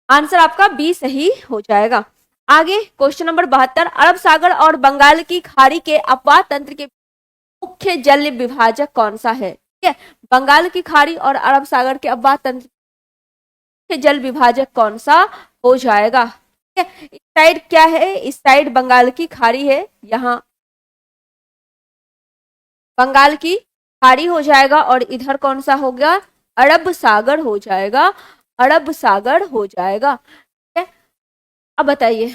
Answer आपका B सही हो जाएगा। आगे क्वेश्चन नंबर 72, अरब सागर और बंगाल की खाड़ी के अपवाह तंत्र के मुख्य जल विभाजक कौन सा है? ठीक है, बंगाल की खाड़ी और अरब सागर के अपवाह तंत्र मुख्य जल विभाजक कौन सा हो जाएगा? ठीक है, इस साइड क्या है? इस साइड बंगाल की खाड़ी है, यहाँ बंगाल की खाड़ी हो जाएगा और इधर कौन सा होगा? अरब सागर हो जाएगा, अरब सागर हो जाएगा। ठीक है, अब बताइए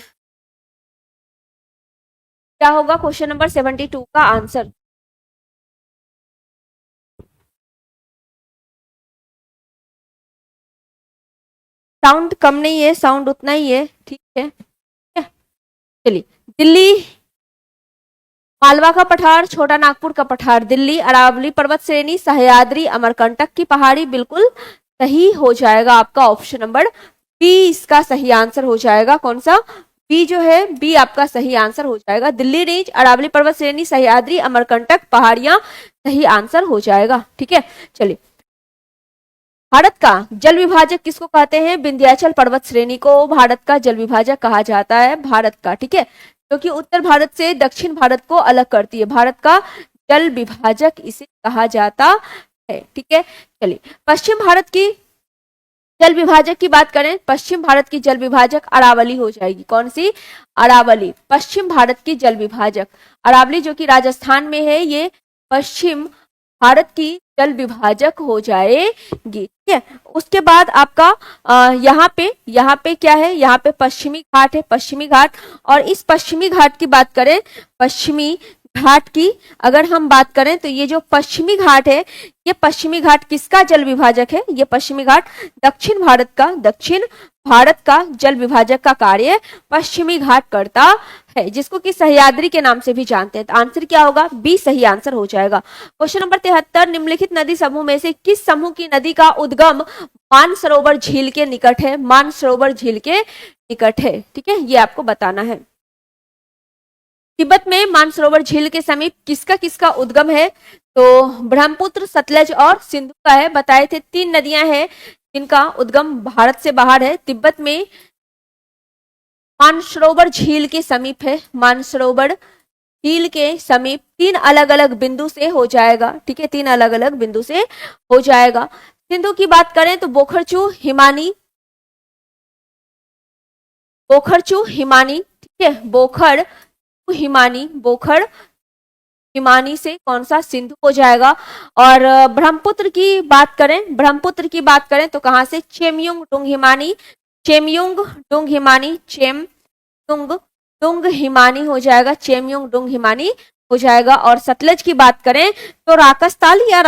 क्या होगा क्वेश्चन नंबर 72 का आंसर? साउंड कम नहीं है, साउंड उतना ही है, ठीक है। चलिए, दिल्ली, मालवा का पठार, छोटा नागपुर का पठार, दिल्ली, अरावली पर्वत श्रेणी, सह्याद्री, अमरकंटक की पहाड़ी, बिल्कुल सही हो जाएगा आपका ऑप्शन नंबर बी, इसका सही आंसर हो जाएगा। कौन सा? बी जो है, बी आपका सही आंसर हो जाएगा। दिल्ली रेंज, अरावली पर्वत श्रेणी, सह्याद्री, अमरकंटक पहाड़ियां सही आंसर हो जाएगा। ठीक है, चलिए, भारत का जल विभाजक किसको कहते हैं? विंध्याचल पर्वत श्रेणी को भारत का जल विभाजक कहा जाता है, भारत का। ठीक है, क्योंकि उत्तर भारत से दक्षिण भारत को अलग करती है, भारत का जल विभाजक इसे कहा जाता है। ठीक है, चलिए, पश्चिम भारत की जल विभाजक की बात करें, पश्चिम भारत की जल विभाजक अरावली हो जाएगी। कौन सी? अरावली, पश्चिम भारत की जल विभाजक। अरावली जो कि राजस्थान में है, ये पश्चिम भारत की जल विभाजक हो जाएगी। ठीक है, उसके बाद आपका यहाँ पे क्या है? यहाँ पे पश्चिमी घाट है, पश्चिमी घाट। और इस पश्चिमी घाट की बात करें, पश्चिमी घाट की अगर हम बात करें तो ये जो पश्चिमी घाट है, ये पश्चिमी घाट किसका जल विभाजक है? ये पश्चिमी घाट दक्षिण भारत का जल विभाजक का कार्य पश्चिमी घाट करता है, जिसको कि सह्याद्री के नाम से भी जानते हैं। तो आंसर क्या होगा? बी सही आंसर हो जाएगा। क्वेश्चन नंबर 73, निम्नलिखित नदी समूह में से किस समूह की नदी का उद्गम मानसरोवर झील के निकट है? मानसरोवर झील के निकट है। ठीक है, ये आपको बताना है। तिब्बत में मानसरोवर झील के समीप किसका किसका उद्गम है? तो ब्रह्मपुत्र, सतलज और सिंधु का है। बताए थे 3 नदियां हैं जिनका उद्गम भारत से बाहर है। तिब्बत में मानसरोवर झील के समीप है, मानसरोवर झील के समीप 3 अलग अलग बिंदु से हो जाएगा। ठीक है, 3 अलग अलग बिंदु से हो जाएगा। सिंधु की बात करें तो बोखरचू हिमानी, बोखरचू हिमानी, ठीक है, बोखर हिमानी से कौन सा? सिंधु हो जाएगा। और ब्रह्मपुत्र की बात करें तो कहां से? चेमयुंग डुंग हिमानी, चेमयुंग डुंग हिमानी, डुंग हिमानी हो जाएगा, चेमयुंग डुंग हिमानी हो जाएगा। और सतलज की बात करें तो राकसताल या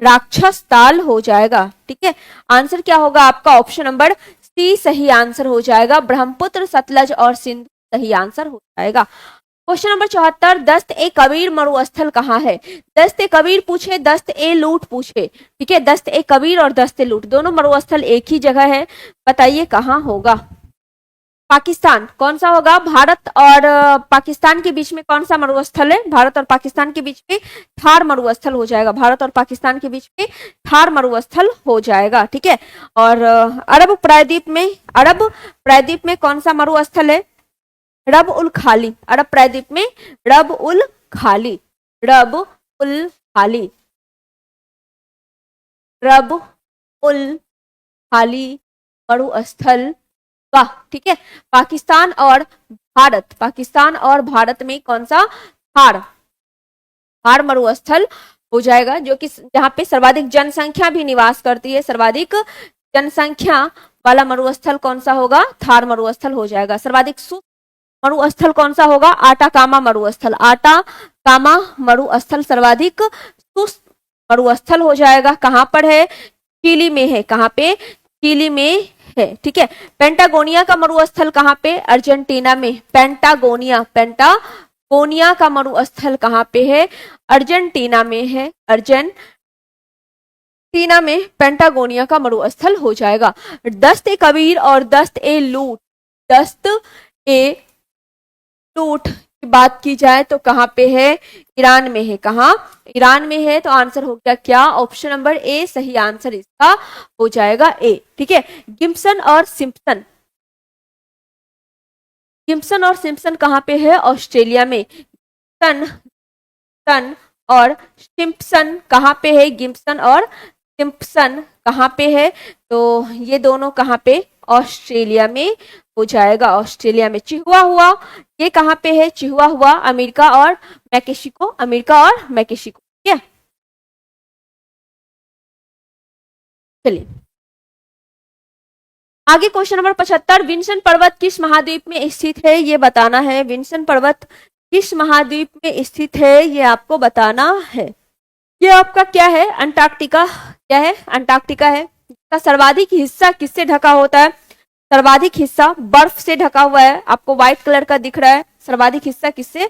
राक्षसताल हो जाएगा। ठीक है, आंसर क्या होगा आपका? ऑप्शन नंबर सी सही आंसर हो जाएगा। ब्रह्मपुत्र, सतलज और सिंधु सही आंसर हो जाएगा। क्वेश्चन नंबर 74, दस्त ए कबीर मरुस्थल कहाँ है? दस्त ए कबीर पूछे, दस्त ए लूट पूछे। ठीक है, दस्त ए कबीर और दस्त ए लूट दोनों मरुस्थल एक ही जगह है, बताइए कहाँ होगा? पाकिस्तान। कौन सा होगा? भारत और पाकिस्तान के बीच में कौन सा मरुस्थल है? भारत और पाकिस्तान के बीच में थार मरुस्थल हो जाएगा, भारत और पाकिस्तान के बीच में थार मरुस्थल हो जाएगा। ठीक है, और अरब प्रायद्वीप में कौन सा मरुस्थल है? रब उल खाली, अरब प्रायद्वीप में रब उल खाली, रब उल खाली, रब उल खाली मरुस्थल का। ठीक है, पाकिस्तान और भारत में कौन सा? थार मरुस्थल हो जाएगा, जो कि जहां पे सर्वाधिक जनसंख्या भी निवास करती है, सर्वाधिक जनसंख्या वाला मरुस्थल कौन सा होगा? थार मरुस्थल हो जाएगा। सर्वाधिक मरुस्थल कौन सा होगा? आटाकामा मरुस्थल सर्वाधिक शुष्क मरुस्थल हो जाएगा। कहां पर है? चिली में है। कहां पे? चिली में है। ठीक है, पेंटागोनिया का मरुस्थल कहां पे? अर्जेंटीना में। पेंटागोनिया का मरुस्थल कहां पे है? अर्जेंटीना में है, अर्जेंटीना में पेंटागोनिया का मरुस्थल हो जाएगा। दस्त ए कबीर और दस्त ए लूट की बात की जाए तो कहाँ पे है, ईरान में है। कहाँ, ईरान में है। तो आंसर हो गया क्या, ऑप्शन नंबर ए सही आंसर इसका हो जाएगा ए। ठीक है, गिब्सन और सिम्पसन, गिब्सन और सिम्पसन कहाँ पे है, ऑस्ट्रेलिया में। गिब्सन सन और सिम्पसन कहाँ पे है, गिब्सन और सिम्पसन कहाँ पे है, तो ये दोनों कहाँ पे, ऑस्ट्रेलिया में हो जाएगा, ऑस्ट्रेलिया में। चिहुआ हुआ ये कहाँ पे है, चिहुआ हुआ अमेरिका और मैक्सिको, अमेरिका और मैक्सिको। ठीक है, चलिए आगे क्वेश्चन नंबर 75, विंसन पर्वत किस महाद्वीप में स्थित है, ये बताना है। विंसन पर्वत किस महाद्वीप में स्थित है, ये आपको बताना है। ये आपका क्या है, अंटार्कटिका। क्या है, अंटार्कटिका है। इसका सर्वाधिक हिस्सा किससे ढका होता है, सर्वाधिक हिस्सा बर्फ से ढका हुआ है। आपको व्हाइट कलर का दिख रहा है, सर्वाधिक हिस्सा किससे,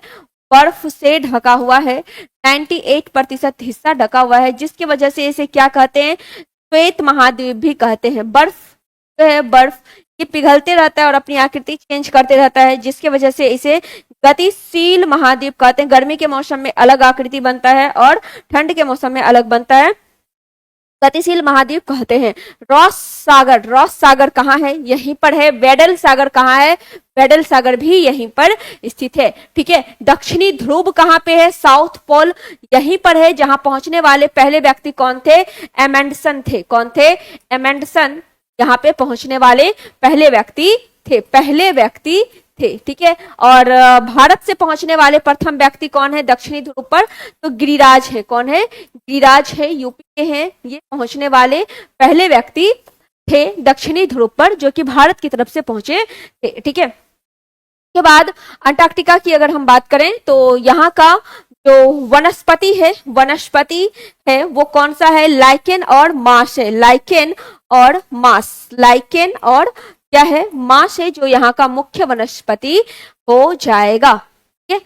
बर्फ से ढका हुआ है। 98% हिस्सा ढका हुआ है, जिसकी वजह से इसे क्या कहते हैं, श्वेत महाद्वीप भी कहते हैं। बर्फ जो है, बर्फ ये पिघलते रहता है और अपनी आकृति चेंज करते रहता है, जिसकी वजह से इसे गतिशील महाद्वीप कहते हैं। गर्मी के मौसम में अलग आकृति बनता है और ठंड के मौसम में अलग बनता है, गतिशील महाद्वीप कहते हैं। रॉस सागर, रॉस सागर कहाँ है, यहीं पर है। वेडल सागर कहाँ है, वेडल सागर भी यहीं पर स्थित है। ठीक है, दक्षिणी ध्रुव कहाँ पे है, साउथ पोल यहीं पर है। जहां पहुंचने वाले पहले व्यक्ति कौन थे, एमेंडसन थे। कौन थे, एमेंडसन यहाँ पे पहुंचने वाले पहले व्यक्ति थे, पहले व्यक्ति थे। ठीक है, और भारत से पहुंचने वाले प्रथम व्यक्ति कौन है दक्षिणी ध्रुव पर, तो गिरिराज है। कौन है, गिरिराज है, यूपी के हैं। ये पहुंचने वाले पहले व्यक्ति थे दक्षिणी ध्रुव पर, जो कि भारत की तरफ से पहुंचे थे। ठीक है, के बाद अंटार्कटिका की अगर हम बात करें तो यहाँ का जो वनस्पति है, वनस्पति है वो कौन सा है, लाइकेन और मास है। लाइकेन और मास, लाइकेन और क्या है, मास है, जो यहाँ का मुख्य वनस्पति हो जाएगा। ठीक है,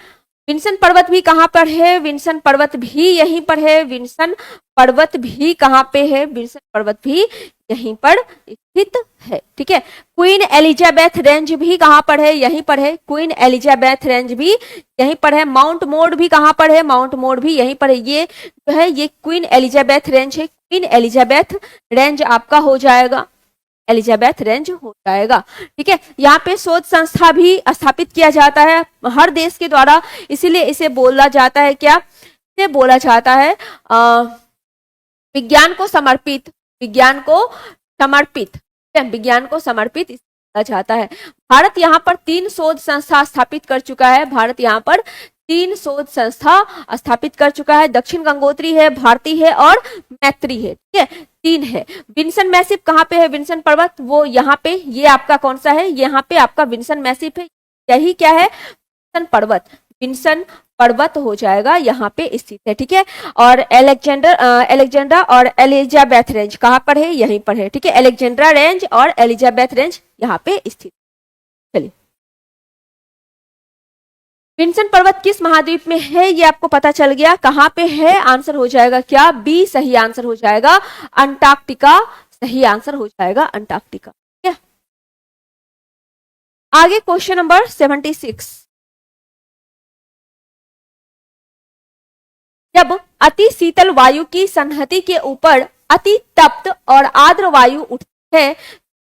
विंसन पर्वत भी कहाँ पर है, विंसन पर्वत भी यहीं पर है। विंसन पर्वत भी कहाँ पे है, विंसन पर्वत भी यहीं पर स्थित है। ठीक है, क्वीन एलिजाबेथ रेंज भी कहाँ पर है, यहीं पर है। क्वीन एलिजाबेथ रेंज भी यहीं पर है। माउंट मोड भी कहाँ पर है, माउंट मोड भी यहीं पर है। ये जो है ये क्वीन एलिजाबेथ रेंज है, क्वीन एलिजाबेथ रेंज आपका हो जाएगा, एलिजाबेथ रेंज हो जाएगा। ठीक है, यहाँ पे शोध संस्था भी स्थापित किया जाता है हर देश के द्वारा, इसीलिए इसे बोला जाता है क्या, इसे बोला जाता है विज्ञान को समर्पित, विज्ञान को समर्पित, विज्ञान को समर्पित किया जाता है। भारत यहाँ पर 3 शोध संस्था स्थापित कर चुका है, भारत यहाँ पर 3 शोध संस्था स्थापित कर चुका है। दक्षिण गंगोत्री है, भारती है और मैत्री है। ठीक है, 3 है। विंसन मैसिव कहाँ पे है, विंसन पर्वत वो यहाँ पे, ये आपका कौन सा है, यहाँ पे आपका विंसन मैसिव है। यही क्या है, विंसन पर्वत, विंसन पर्वत हो जाएगा, यहाँ पे स्थित है। ठीक है, और एलेक्जेंड्रा और एलिजाबेथ रेंज कहाँ पर है, यहीं पर है। ठीक है, एलेक्जेंड्रा रेंज और एलिजाबेथ रेंज यहाँ पे स्थित। चलिए, विंसन पर्वत किस महाद्वीप में है, ये आपको पता चल गया। कहाँ पे है, आंसर हो जाएगा क्या, बी सही आंसर हो जाएगा, अंटार्कटिका सही आंसर हो जाएगा, अंटार्कटिका। ठीक है, आगे क्वेश्चन नंबर 76, जब अति शीतल वायु की संहति के ऊपर अति तप्त और आर्द्र वायु उठती है,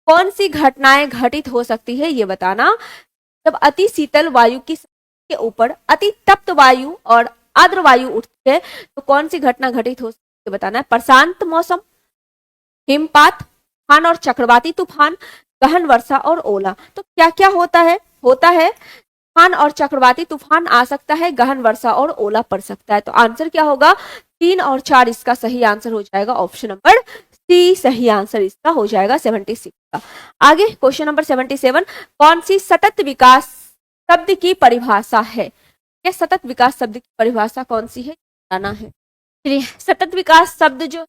कौन सी घटनाएं घटित हो सकती है, ये बताना। जब अति शीतल वायु की के ऊपर अति तप्त वायु और आर्द्र वायु उठती है तो कौन सी घटना घटित हो सकती है, बताना है। प्रशांत मौसम, हिमपात, तूफान और चक्रवाती तूफान, गहन वर्षा और ओला। तो क्या क्या होता है, तूफान और चक्रवाती तूफान आ सकता है, गहन वर्षा और ओला पड़ सकता है। तो आंसर क्या होगा, 3 और 4 इसका सही आंसर हो जाएगा, ऑप्शन नंबर सी सही आंसर इसका हो जाएगा 76 का। आगे क्वेश्चन नंबर 77, कौन सी सतत विकास शब्द की परिभाषा है, ये सतत विकास शब्द की परिभाषा कौन सी है, बताना है। चलिए, सतत विकास शब्द जो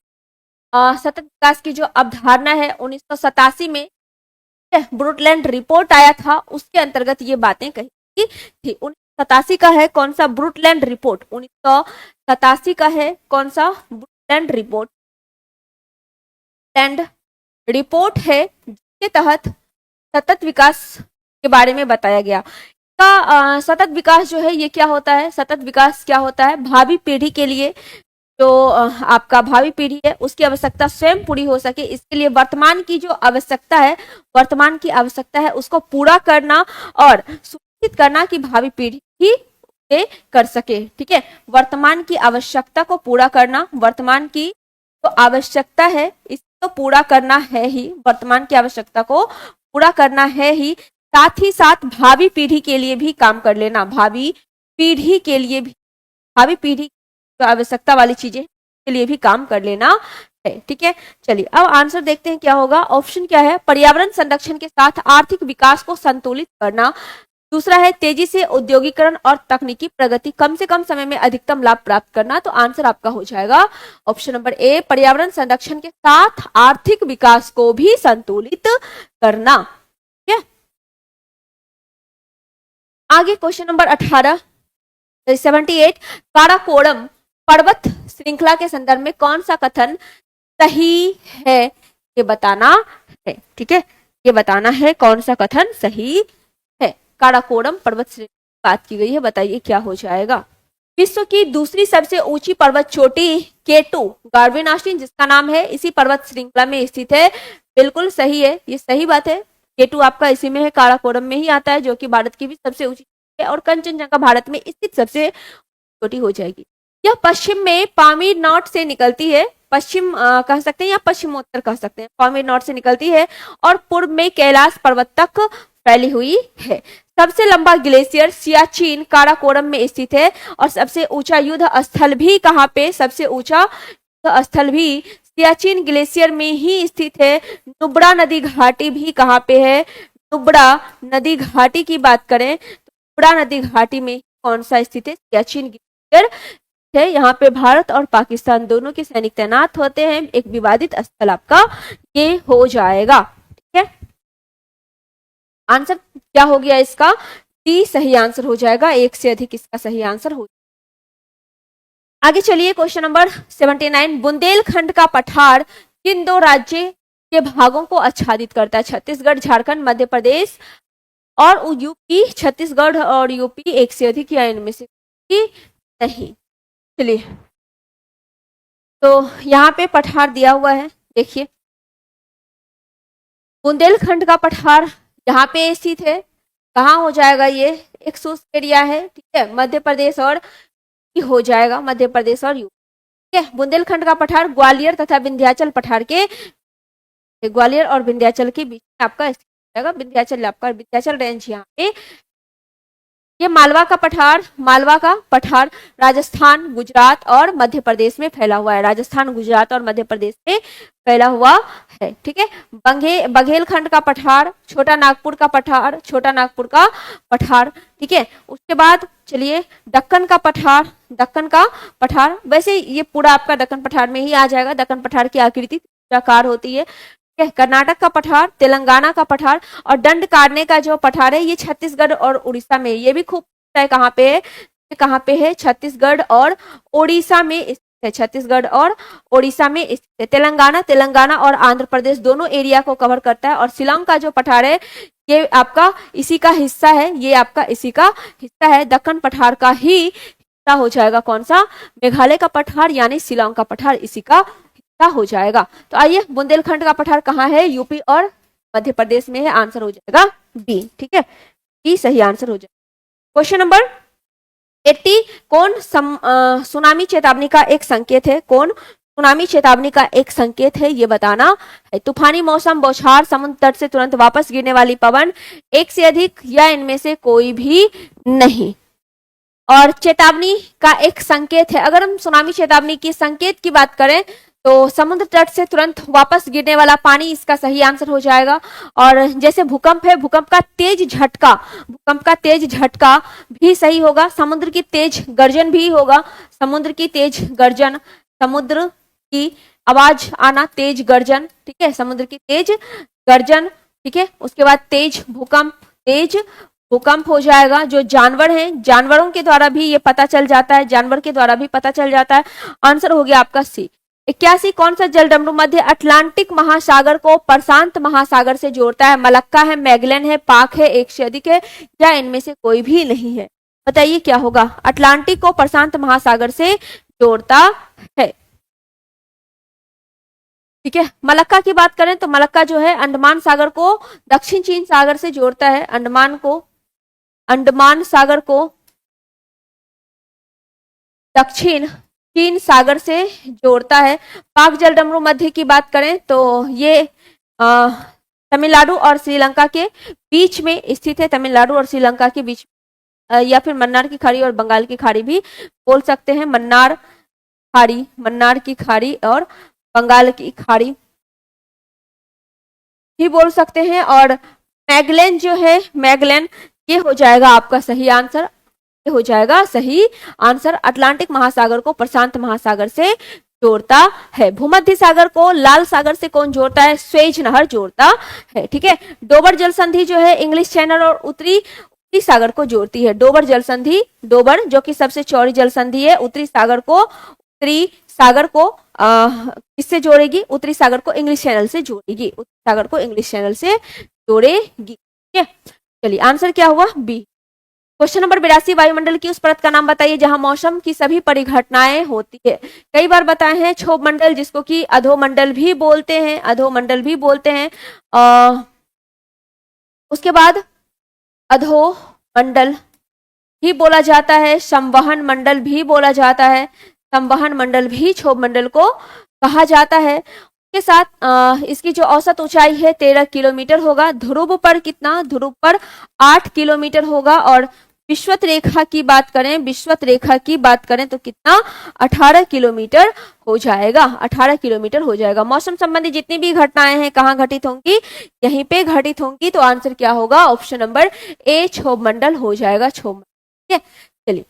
सतत विकास की जो अवधारणा है 1987 में ब्रुटलैंड रिपोर्ट आया था, उसके अंतर्गत ये बातें कही थी। 1987 का है कौन सा, ब्रुटलैंड रिपोर्ट, 1987 का है कौन सा, ब्रुटलैंड रिपोर्ट, लैंड रिपोर्ट है, जिसके तहत सतत विकास के बारे में बताया गया। सतत विकास जो है ये क्या होता है, सतत विकास क्या होता है, भावी पीढ़ी के लिए जो आपका भावी पीढ़ी है उसकी आवश्यकता स्वयं पूरी हो सके, इसके लिए वर्तमान की जो आवश्यकता है, वर्तमान की आवश्यकता है उसको पूरा करना और सुनिश्चित करना कि भावी पीढ़ी भी उसे कर सके। ठीक है, वर्तमान की आवश्यकता को पूरा करना, वर्तमान की जो आवश्यकता है इसको पूरा करना है ही, वर्तमान की आवश्यकता को पूरा करना है ही, साथ ही साथ भावी पीढ़ी के लिए भी काम कर लेना, भावी पीढ़ी के लिए भी, भावी पीढ़ी जो आवश्यकता वाली चीजें के लिए भी काम कर लेना है। ठीक है, चलिए अब आंसर देखते हैं क्या होगा। ऑप्शन क्या है, पर्यावरण संरक्षण के साथ आर्थिक विकास को संतुलित करना। दूसरा है तेजी से औद्योगिकरण और तकनीकी प्रगति, कम से कम समय में अधिकतम लाभ प्राप्त करना। तो आंसर आपका हो जाएगा ऑप्शन नंबर ए, पर्यावरण संरक्षण के साथ आर्थिक विकास को भी संतुलित करना। ठीक है, आगे क्वेश्चन नंबर 18 78, काराकोरम पर्वत श्रृंखला के संदर्भ में कौन सा कथन सही है, ये बताना है। ठीक है, ये बताना है कौन सा कथन सही है। काराकोरम पर्वत श्रृंखला बात की गई है, बताइए क्या हो जाएगा। विश्व की दूसरी सबसे ऊंची पर्वत चोटी केटू गार्विन ऑस्टिन जिसका नाम है इसी पर्वत श्रृंखला में स्थित है, बिल्कुल सही है, ये सही बात है। केटू आपका इसी में है, काराकोरम में ही आता है, जो कि भारत की भी सबसे ऊंची है, और कंचनजंगा भारत में स्थित सबसे छोटी हो जाएगी। यह पश्चिम में पामीर नॉर्थ से निकलती है, पश्चिम कह सकते हैं या पश्चिमोत्तर कह सकते हैं, पामीर नॉर्थ से निकलती है और पूर्व में कैलाश पर्वत तक फैली हुई है। सबसे लंबा ग्लेशियर सियाचिन काराकोरम में स्थित है और सबसे ऊंचा युद्ध स्थल भी कहाँ पे, सबसे ऊंचा युद्ध स्थल भी सियाचिन ग्लेशियर में ही स्थित है। नुब्रा नदी घाटी भी कहाँ पे है, नुब्रा नदी घाटी की बात करें तो नुब्रा नदी घाटी में कौन सा स्थित है, सियाचिन ग्लेशियर है। यहाँ पे भारत और पाकिस्तान दोनों के सैनिक तैनात होते हैं, एक विवादित स्थल आपका ये हो जाएगा। ठीक है, आंसर क्या हो गया इसका, डी सही आंसर हो जाएगा, एक से अधिक इसका सही आंसर हो। आगे चलिए क्वेश्चन नंबर 79, बुंदेलखंड का पठार किन दो राज्य के भागों को आच्छादित करता है, छत्तीसगढ़, झारखंड, मध्य प्रदेश और यूपी। छत्तीसगढ़ और यूपी एक से अधिक या इनमें से नहीं। चलिए तो यहाँ पे पठार दिया हुआ है, देखिए बुंदेलखंड का पठार यहाँ पे स्थित है, कहाँ हो जाएगा, ये एक शुष्क एरिया है। ठीक है, मध्य प्रदेश और हो जाएगा, मध्य प्रदेश और यूपी। ठीक है, बुंदेलखंड का पठार ग्वालियर तथा विंध्याचल पठार के, ग्वालियर और विंध्याचल के बीच में आपका स्थित हो जाएगा। विंध्याचल आपका, विंध्याचल रेंज यहाँ पे। ये मालवा का पठार राजस्थान, गुजरात और मध्य प्रदेश में फैला हुआ है, राजस्थान, गुजरात और मध्य प्रदेश में फैला हुआ है। ठीक है, बघेलखंड का पठार, छोटा नागपुर का पठार, छोटा नागपुर का पठार। ठीक है, उसके बाद चलिए दक्कन का पठार, वैसे ये पूरा आपका दक्कन पठार में ही आ जाएगा, दक्कन पठार की आकृति त्रिभुजाकार होती है। कर्नाटक का पठार, तेलंगाना का पठार और दंड कारने का जो पठार है ये छत्तीसगढ़ और उड़ीसा में, ये भी खूब कहाँ पे है, छत्तीसगढ़ और उड़ीसा में स्थित है, छत्तीसगढ़ और उड़ीसा में स्थित है। तेलंगाना और आंध्र प्रदेश दोनों एरिया को कवर करता है। और शिलांग का जो पठार है ये आपका इसी का हिस्सा है, ये आपका इसी का हिस्सा है, दक्कन पठार का ही हिस्सा हो जाएगा। कौन सा, मेघालय का पठार यानी शिलांग का पठार इसी का हो जाएगा। तो आइए बुंदेलखंड का पठार कहाँ है, यूपी और मध्य प्रदेश में है, आंसर हो जाएगा बी। ठीक है, बी सही आंसर हो जाएगा। क्वेश्चन नंबर 80, कौन सुनामी चेतावनी का एक संकेत है, कौन सुनामी चेतावनी का एक संकेत है, ये बताना है। तूफानी मौसम, बौछार, समुद्र तट से तुरंत वापस गिरने वाली पवन, एक से अधिक या इनमें से कोई भी नहीं। और चेतावनी का एक संकेत है, अगर हम सुनामी चेतावनी की संकेत की बात करें तो समुद्र तट से तुरंत वापस गिरने वाला पानी इसका सही आंसर हो जाएगा। और जैसे भूकंप है, भूकंप का तेज झटका भी सही होगा। समुद्र की तेज गर्जन भी होगा, समुद्र की तेज गर्जन, समुद्र की आवाज आना, तेज गर्जन। ठीक है, समुद्र की तेज गर्जन। ठीक है, उसके बाद तेज भूकंप हो जाएगा। जो जानवर हैं, जानवरों के द्वारा भी ये पता चल जाता है, जानवर के द्वारा भी पता चल जाता है। आंसर हो गया आपका सी। 81 कौन सा जलडमरू मध्य अटलांटिक महासागर को प्रशांत महासागर से जोड़ता है? मलक्का है, मैगलन है, पाक है, एक से अधिक है, या इनमें से कोई भी नहीं है? बताइए क्या होगा? अटलांटिक को प्रशांत महासागर से जोड़ता है। ठीक है, मलक्का की बात करें तो मलक्का जो है अंडमान सागर को दक्षिण चीन सागर से जोड़ता है। अंडमान सागर को दक्षिण चीन सागर से जोड़ता है। पाक जलडमरू मध्य की बात करें तो ये तमिलनाडु और श्रीलंका के बीच में स्थित है। तमिलनाडु और श्रीलंका के बीच या फिर मन्नार की खाड़ी और बंगाल की खाड़ी भी बोल सकते हैं। मन्नार की खाड़ी और बंगाल की खाड़ी भी बोल सकते हैं। और मैगलेन जो है, मैगलेन, ये हो जाएगा आपका सही आंसर। ये हो जाएगा सही आंसर। अटलांटिक महासागर को प्रशांत महासागर से जोड़ता है। भूमध्य सागर को लाल सागर से कौन जोड़ता है? स्वेज नहर जोड़ता है। ठीक है, डोबर जल संधि जो है इंग्लिश चैनल और उत्तरी सागर को जोड़ती है। डोबर जल संधि, डोबर जो कि सबसे चौड़ी जल संधि है, उत्तरी सागर को किससे जोड़ेगी? उत्तरी सागर को इंग्लिश चैनल से जोड़ेगी। उत्तरी सागर को इंग्लिश चैनल से जोड़ेगी। ठीक है, चलिए आंसर क्या हुआ? बी। क्वेश्चन नंबर 82, वायुमंडल की उस परत का नाम बताइए जहां मौसम की सभी परिघटनाएं होती है। कई बार बताए हैं क्षोभ मंडल, जिसको कि अधोमंडल भी बोलते हैं, अधोमंडल भी बोलते हैं। उसके बाद अधोमंडल भी बोला जाता है, संवहन मंडल भी बोला जाता है। संवहन मंडल भी क्षोभ मंडल को कहा जाता है। के साथ इसकी जो औसत ऊंचाई है 13 किलोमीटर होगा। ध्रुव पर कितना? ध्रुव पर 8 किलोमीटर होगा। और विश्वत रेखा की बात करें तो कितना? 18 किलोमीटर हो जाएगा। 18 किलोमीटर हो जाएगा। मौसम संबंधी जितनी भी घटनाएं हैं कहाँ घटित होंगी? यहीं पे घटित होंगी। तो आंसर क्या होगा? ऑप्शन नंबर ए, क्षोभ मंडल हो जाएगा। क्षोभ मंडल। ठीक है, चलिए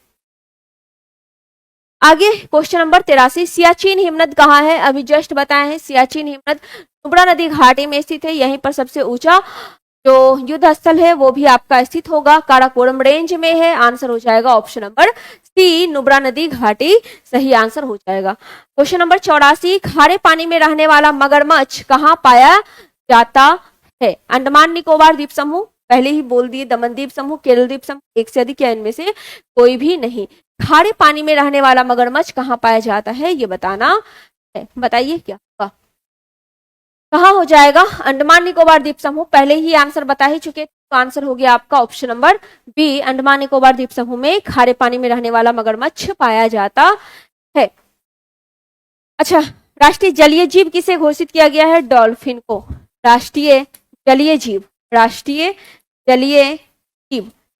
आगे क्वेश्चन नंबर 83, सियाचिन हिमनद कहाँ है? अभी जस्ट बताए हैं सियाचिन हिमनद नुब्रा नदी घाटी में स्थित है। यहीं पर सबसे ऊंचा जो युद्ध स्थल है वो भी आपका स्थित होगा, काराकोरम रेंज में है। आंसर हो जाएगा ऑप्शन नंबर सी, नुब्रा नदी घाटी सही आंसर हो जाएगा। क्वेश्चन नंबर 84, खारे पानी में रहने वाला मगरमच्छ कहाँ पाया जाता है? अंडमान निकोबार द्वीप समूह, पहले ही बोल दिए, दमन द्वीप समूह, केरल द्वीप समूह, एक से अधिक या इनमें से कोई भी नहीं। खारे पानी में रहने वाला मगरमच्छ कहाँ पाया जाता है ये बताना है। बताइए क्या होगा? कहाँ हो जाएगा? अंडमान निकोबार द्वीप समूह, पहले ही आंसर बता ही चुके, तो आंसर हो गया आपका option number B, Andaman Nicobar द्वीप समूह में खारे पानी में रहने वाला मगरमच्छ पाया जाता है। अच्छा, राष्ट्रीय जलीय जीव किसे घोषित किया गया है? डॉल्फिन को राष्ट्रीय जलीय जीव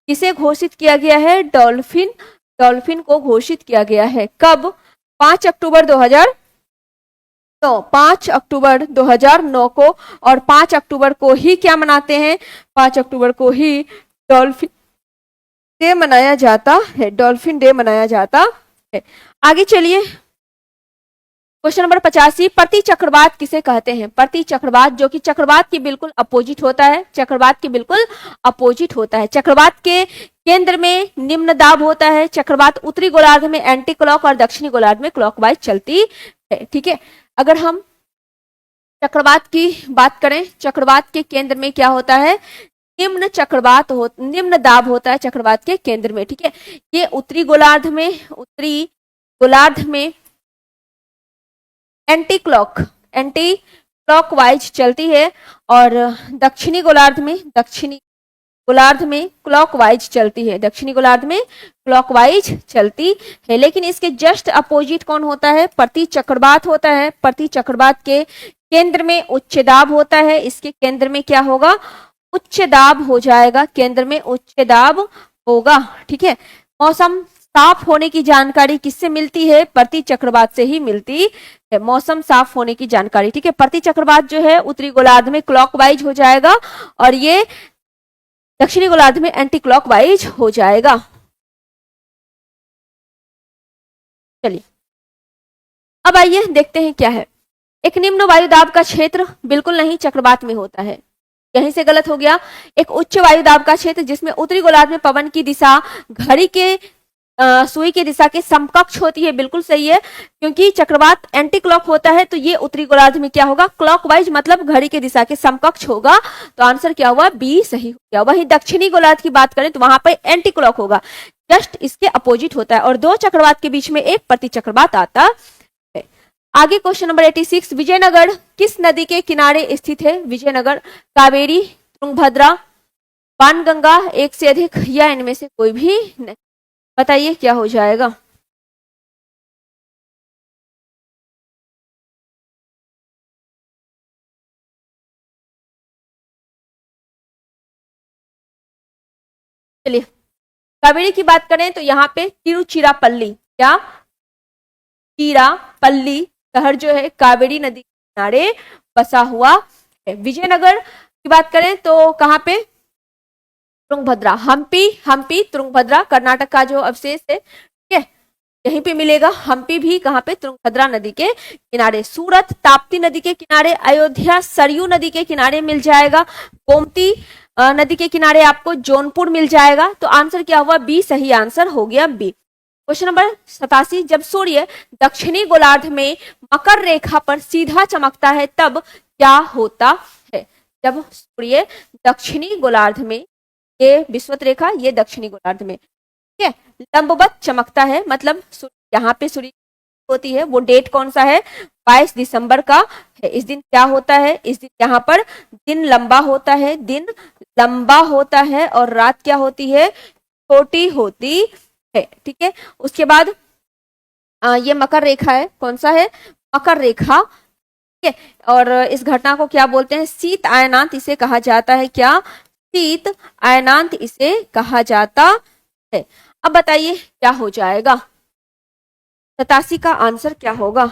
किसे घोषित किया गया है? डॉल्फिन को घोषित किया गया है। कब? 5 अक्टूबर 2009 को। और 5 अक्टूबर को ही क्या मनाते हैं? 5 अक्टूबर को ही डॉल्फिन डे मनाया जाता है। डॉल्फिन डे मनाया जाता है। आगे चलिए, क्वेश्चन नंबर 85, प्रति चक्रवात किसे कहते हैं? प्रति चक्रवात जो कि चक्रवात की बिल्कुल अपोजिट होता है। चक्रवात के केंद्र में निम्न दाब होता है। चक्रवात उत्तरी गोलार्ध में एंटी क्लॉक और दक्षिणी गोलार्ध में क्लॉकवाइज चलती है। ठीक है, अगर हम चक्रवात की बात करें, चक्रवात के केंद्र में क्या होता है? निम्न दाब होता है चक्रवात के केंद्र में। ठीक है, ये उत्तरी गोलार्ध में एंटी क्लॉकवाइज चलती है और दक्षिणी गोलार्ध में क्लॉकवाइज चलती है। लेकिन इसके जस्ट अपोजिट कौन होता है? प्रति चक्रवात होता है। प्रति चक्रवात के केंद्र में उच्च दाब होता है। इसके केंद्र में क्या होगा? उच्च दाब हो जाएगा। केंद्र में उच्च दाब होगा। ठीक है, मौसम साफ होने की जानकारी किससे मिलती है? प्रति चक्रवात से ही मिलती है मौसम साफ होने की जानकारी। ठीक है, प्रति चक्रवात जो है उत्तरी गोलार्ध में क्लॉकवाइज हो जाएगा और ये दक्षिणी गोलार्ध में एंटी क्लॉकवाइज हो जाएगा। चलिए अब आइए देखते हैं क्या है। एक निम्न वायुदाब का क्षेत्र बिल्कुल नहीं चक्रवात में होता है, यहीं से गलत हो गया। एक उच्च वायुदाब का क्षेत्र जिसमें उत्तरी गोलार्ध में पवन की दिशा घड़ी के सुई की दिशा के समकक्ष होती है, बिल्कुल सही है, क्योंकि चक्रवात एंटी क्लॉक होता है तो ये उत्तरी गोलार्ध में क्या होगा, क्लॉकवाइज मतलब घड़ी की दिशा के समकक्ष होगा। तो आंसर क्या हुआ, बी सही हो गया। वहीं दक्षिणी गोलार्ध की बात करें तो वहां पर एंटी क्लॉक होगा, जस्ट इसके अपोजिट होता है, और दो चक्रवात के बीच में एक प्रति चक्रवात आता है। आगे क्वेश्चन नंबर 86, विजयनगर किस नदी के किनारे स्थित है? विजयनगर कावेरी, तुंगभद्रा, बाणगंगा, एक से अधिक, या इनमें से कोई भी नहीं। बताइए क्या हो जाएगा। चलिए, कावेरी की बात करें तो यहाँ पे तिरुचिरापल्ली, क्या चिरापल्ली शहर जो है कावेरी नदी के किनारे बसा हुआ है। विजयनगर की बात करें तो कहाँ पे, तुंगभद्रा, हम्पी, हम्पी तुंगभद्रा कर्नाटक का जो अवशेष है, ठीक है, यहीं पे मिलेगा। हम्पी भी कहाँ पे, तुंगभद्रा नदी के किनारे। सूरत ताप्ती नदी के किनारे, अयोध्या सरयू नदी के किनारे मिल जाएगा, गोमती नदी के किनारे आपको जौनपुर मिल जाएगा। तो आंसर क्या हुआ, बी सही आंसर हो गया बी। क्वेश्चन नंबर 87, जब सूर्य दक्षिणी गोलार्ध में मकर रेखा पर सीधा चमकता है तब क्या होता है? जब सूर्य दक्षिणी गोलार्ध में, ये विषुवत रेखा, ये दक्षिणी गोलार्ध में, ठीक है, लंबवत चमकता है, मतलब यहाँ पे सूर्य होती है, वो डेट कौन सा है, 22 दिसंबर का है। इस दिन क्या होता है, इस दिन यहाँ पर दिन लंबा होता है, दिन लंबा होता है और रात क्या होती है, छोटी होती है, ठीक है। उसके बाद ये मकर रेखा है, कौन सा है, मकर रेखा, ठीक है। और इस घटना को क्या बोलते हैं, शीत अयनांत इसे कहा जाता है, क्या, शीत अयनांत इसे कहा जाता है। अब बताइए क्या हो जाएगा, 87 का आंसर क्या होगा।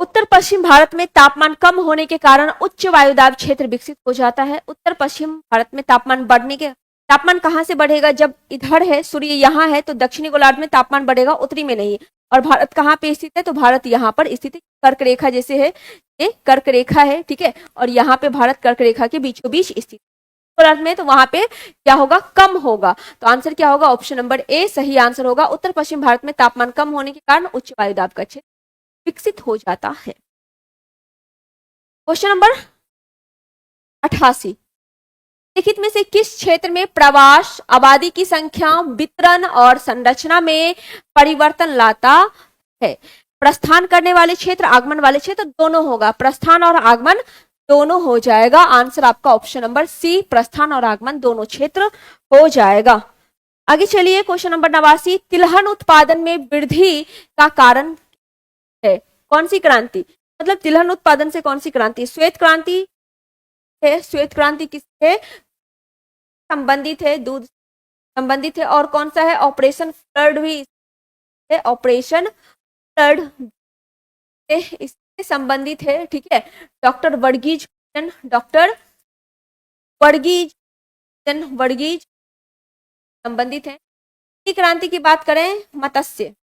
उत्तर पश्चिम भारत में तापमान कम होने के कारण उच्च वायुदाब क्षेत्र विकसित हो जाता है। उत्तर पश्चिम भारत में तापमान बढ़ने के, तापमान कहां से बढ़ेगा, जब इधर है सूर्य यहाँ है तो दक्षिणी गोलार्ध में तापमान बढ़ेगा, उत्तरी में नहीं। और भारत कहाँ पे स्थित है, तो भारत यहाँ पर स्थित है, कर्क रेखा जैसे है, ये कर्क रेखा है, ठीक है, और यहाँ पे भारत कर्क रेखा के बीचों बीच स्थित गोलार्ध में, तो वहां पे क्या होगा, कम होगा। तो आंसर क्या होगा, ऑप्शन नंबर ए सही आंसर होगा। उत्तर पश्चिम भारत में तापमान कम होने के कारण उच्च वायुदाब का क्षेत्र विकसित हो जाता है। क्वेश्चन नंबर 88, निम्नलिखित में से किस क्षेत्र में प्रवास आबादी की संख्या, वितरण और संरचना में परिवर्तन लाता है? प्रस्थान करने वाले क्षेत्र, आगमन वाले क्षेत्र, दोनों होगा, प्रस्थान और आगमन दोनों हो जाएगा। आंसर आपका ऑप्शन नंबर सी, प्रस्थान और आगमन दोनों क्षेत्र हो जाएगा। आगे चलिए, क्वेश्चन नंबर 89, तिलहन उत्पादन में वृद्धि का कारण है? कौन सी क्रांति, मतलब तिलहन उत्पादन से कौन सी क्रांति, श्वेत क्रांति है, श्वेत क्रांति किससे संबंधित है, दूध संबंधित है, और कौन सा है, ऑपरेशन फ्लड भी है, ऑपरेशन फ्लड इससे संबंधित है, ठीक है। डॉक्टर वर्गीज, डॉक्टर वर्गीज, वर्गीज संबंधित है। क्रांति की बात करें, मत्स्य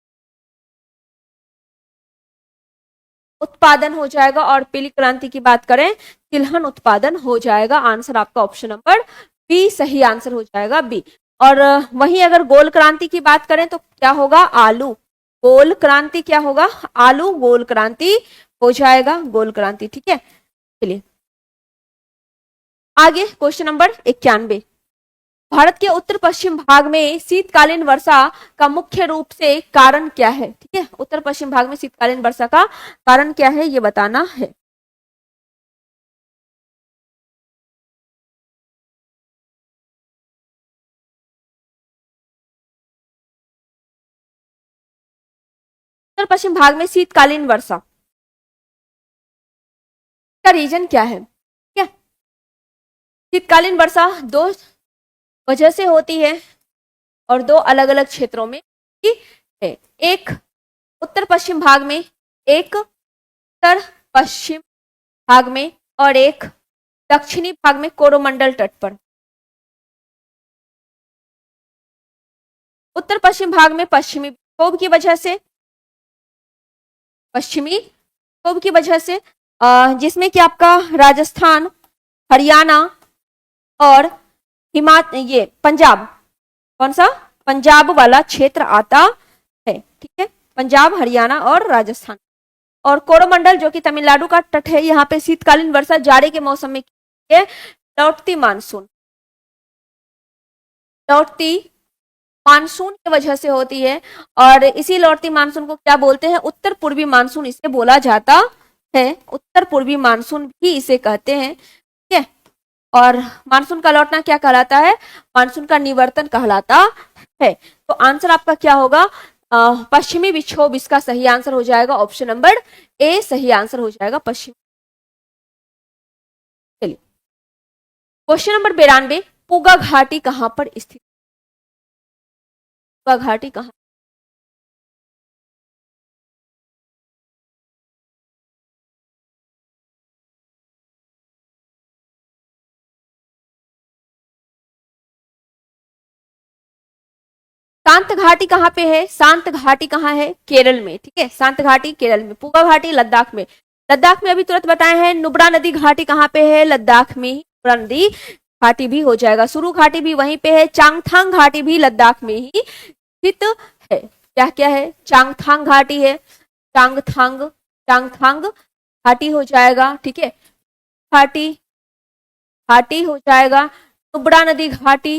उत्पादन हो जाएगा, और पीली क्रांति की बात करें, तिलहन उत्पादन हो जाएगा। आंसर आपका ऑप्शन नंबर बी सही आंसर हो जाएगा, बी। और वहीं अगर गोल क्रांति की बात करें तो क्या होगा, आलू, गोल क्रांति क्या होगा, आलू गोल क्रांति हो जाएगा, गोल क्रांति, ठीक है। चलिए आगे, क्वेश्चन नंबर 91, भारत के उत्तर पश्चिम भाग में शीतकालीन वर्षा का मुख्य रूप से कारण क्या है? ठीक है, उत्तर पश्चिम भाग में शीतकालीन वर्षा का कारण क्या है, ये बताना है। उत्तर पश्चिम भाग में शीतकालीन वर्षा का रीजन क्या है? ठीक है, शीतकालीन वर्षा दो वजह से होती है और दो अलग अलग क्षेत्रों में है। एक उत्तर पश्चिम भाग में, एक उत्तर पश्चिम भाग में, और एक दक्षिणी भाग में कोरोमंडल तट पर। उत्तर पश्चिम भाग में पश्चिमी विक्षोभ की वजह से, पश्चिमी विक्षोभ की वजह से, जिसमें कि आपका राजस्थान, हरियाणा और ये पंजाब, कौन सा, पंजाब वाला क्षेत्र आता है, ठीक है, पंजाब, हरियाणा और राजस्थान। और कोरोमंडल जो कि तमिलनाडु का तट है, यहाँ पे शीतकालीन वर्षा जाड़े के मौसम में लौटती मानसून, लौटती मानसून की वजह से होती है। और इसी लौटती मानसून को क्या बोलते हैं, उत्तर पूर्वी मानसून इसे बोला जाता है, उत्तर पूर्वी मानसून भी इसे कहते हैं, ठीक है। और मानसून का लौटना क्या कहलाता है, मानसून का निवर्तन कहलाता है। तो आंसर आपका क्या होगा, पश्चिमी विक्षोभ इसका सही आंसर हो जाएगा, ऑप्शन नंबर ए सही आंसर हो जाएगा, पश्चिमी। चलिए क्वेश्चन नंबर 92, पूगा घाटी कहां पर स्थित, पूगा घाटी कहां, शांत घाटी कहाँ पे है, शांत घाटी कहाँ है, केरल में, ठीक है, शांत घाटी केरल में, पूगा घाटी लद्दाख में, लद्दाख में अभी तुरंत बताए हैं। नुब्रा नदी घाटी कहाँ पे है, लद्दाख में ही नुब्रा नदी घाटी भी हो जाएगा। सुरु घाटी भी वहीं पे है। चांगथांग घाटी भी लद्दाख में ही स्थित है। क्या क्या है, चांगथांग घाटी है, चांगथांग, चांगथांग घाटी हो जाएगा, ठीक है, घाटी, घाटी हो जाएगा। नुब्रा नदी घाटी,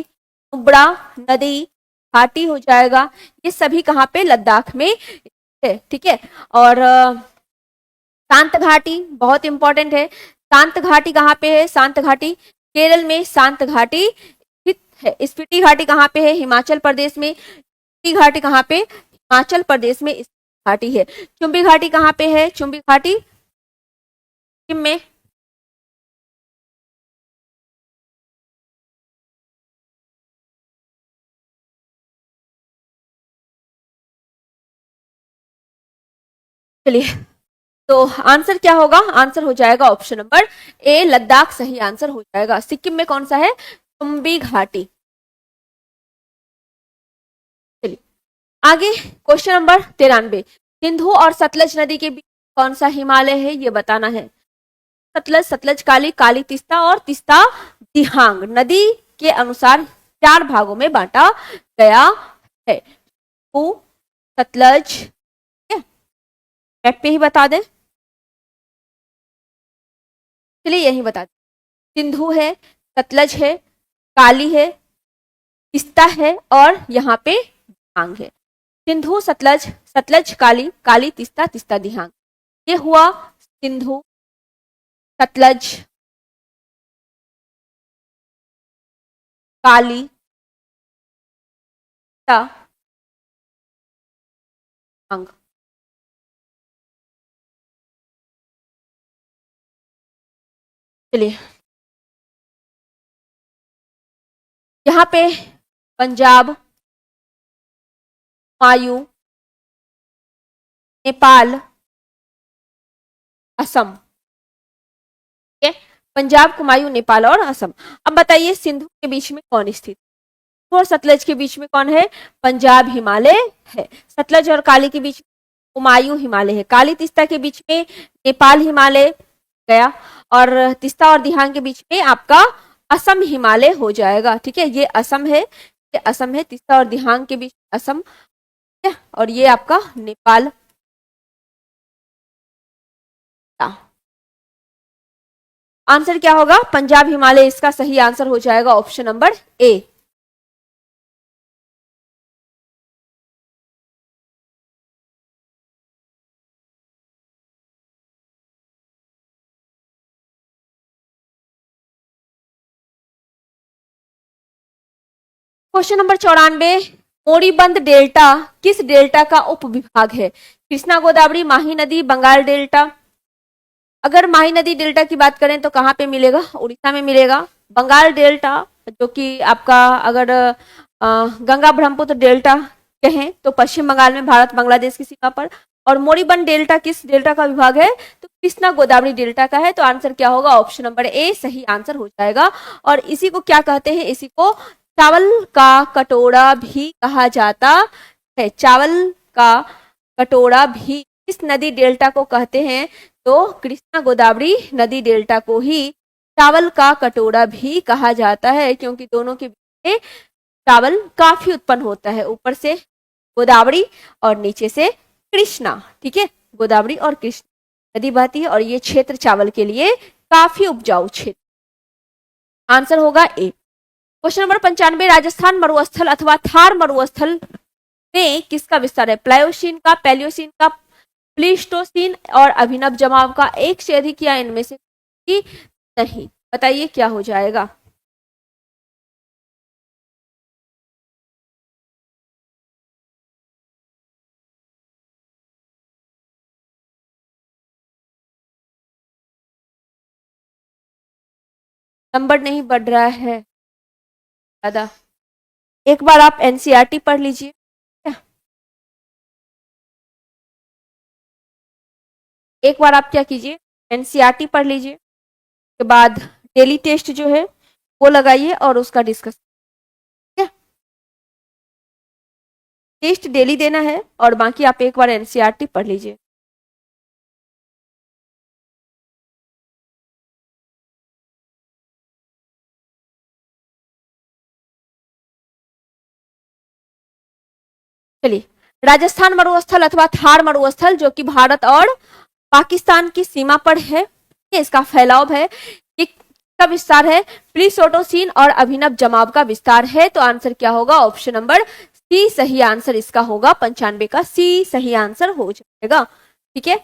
नुब्रा नदी घाटी हो जाएगा। ये सभी कहाँ पे, लद्दाख में है, ठीक है। और शांत घाटी बहुत इंपॉर्टेंट है। शांत घाटी कहाँ पे है, शांत घाटी केरल में शांत घाटी स्थित है। स्पीति घाटी कहाँ पे है, हिमाचल प्रदेश में। स्पीति घाटी कहाँ पे, हिमाचल प्रदेश में घाटी है। चुंबी घाटी कहाँ पे है, चुंबी घाटी सिक्किम में। चलिए तो आंसर क्या होगा, आंसर हो जाएगा ऑप्शन नंबर ए लद्दाख सही आंसर हो जाएगा। सिक्किम में कौन सा है, चुंबी घाटी। चलिए आगे क्वेश्चन नंबर 93, सिंधु और सतलज नदी के बीच कौन सा हिमालय है, ये बताना है। सतलज, सतलज काली, काली तीस्ता और तीस्ता दिहांग नदी के अनुसार 4 भागों में बांटा गया है। सतलज, नेट पे ही बता दें, चलिए यही बता दें। सिंधु है, सतलज है, काली है, तीस्ता है और यहाँ पे दिहांग है। सिंधु, सतलज, सतलज काली, काली तीस्ता, तीस्ता दिहांग, ये हुआ सिंधु, सतलज, काली, दिहांग। चलिए यहाँ पे पंजाब, हुमायूं, नेपाल, असम, ठीक है, पंजाब, हुमायूं, नेपाल और असम। अब बताइए सिंधु के बीच में कौन स्थित, और सतलज के बीच में कौन है, पंजाब हिमालय है। सतलज और काली के बीच में हुमायूं हिमालय है। काली तीस्ता के बीच में नेपाल हिमालय गया और तीस्ता और दिहांग के बीच में आपका असम हिमालय हो जाएगा, ठीक है, ये असम है, ये असम है, तीस्ता और दिहांग के बीच असम, ठीक है, और ये आपका नेपाल। आंसर क्या होगा, पंजाब हिमालय इसका सही आंसर हो जाएगा, option number A. Question number 94, moribund delta किस डेल्टा का उपविभाग है, कृष्णा गोदावरी, माही नदी, बंगाल डेल्टा। अगर माही नदी डेल्टा की बात करें तो कहाँ पे मिलेगा, उड़ीसा में मिलेगा। बंगाल डेल्टा जो कि आपका अगर गंगा ब्रह्मपुत्र डेल्टा कहें तो पश्चिम बंगाल में, भारत बांग्लादेश की सीमा पर। और मोरीबंद डेल्टा किस डेल्टा का विभाग है, तो कृष्णा गोदावरी डेल्टा का है। तो आंसर क्या होगा, ऑप्शन नंबर ए सही आंसर हो जाएगा। और इसी को क्या कहते हैं, इसी को चावल का कटोरा भी कहा जाता है। चावल का कटोरा भी किस नदी डेल्टा को कहते हैं, तो कृष्णा गोदावरी नदी डेल्टा को ही चावल का कटोरा भी कहा जाता है, क्योंकि दोनों के बीच में चावल काफी उत्पन्न होता है, ऊपर से गोदावरी और नीचे से कृष्णा। ठीक है, गोदावरी और कृष्णा नदी बहती है और ये क्षेत्र चावल के लिए काफी उपजाऊ क्षेत्र। आंसर होगा ए। क्वेश्चन नंबर 95, राजस्थान मरुस्थल अथवा थार मरुस्थल में किसका विस्तार है? प्लायोसीन का, पैलियोसीन का, प्लीस्टोसीन और अभिनव जमाव का, एक से अधिक या इनमें से नहीं? बताइए क्या हो जाएगा। नंबर नहीं बढ़ रहा है ज्यादा। एक बार आप एनसीईआरटी पढ़ लीजिए। एक बार आप क्या कीजिए, एनसीईआरटी पढ़ लीजिए, के बाद डेली टेस्ट जो है वो लगाइए और उसका डिस्कस। टेस्ट डेली देना है और बाकी आप एक बार एनसीईआरटी पढ़ लीजिए। चलिए, राजस्थान मरुस्थल अथवा थार मरुस्थल जो कि भारत और पाकिस्तान की सीमा पर है, इसका फैलाव है, का विस्तार है, प्लीसोटोसीन और अभिनव जमाव का विस्तार है। तो आंसर क्या होगा? ऑप्शन नंबर सी सही आंसर इसका होगा। 95 का सी सही आंसर हो जाएगा। ठीक है,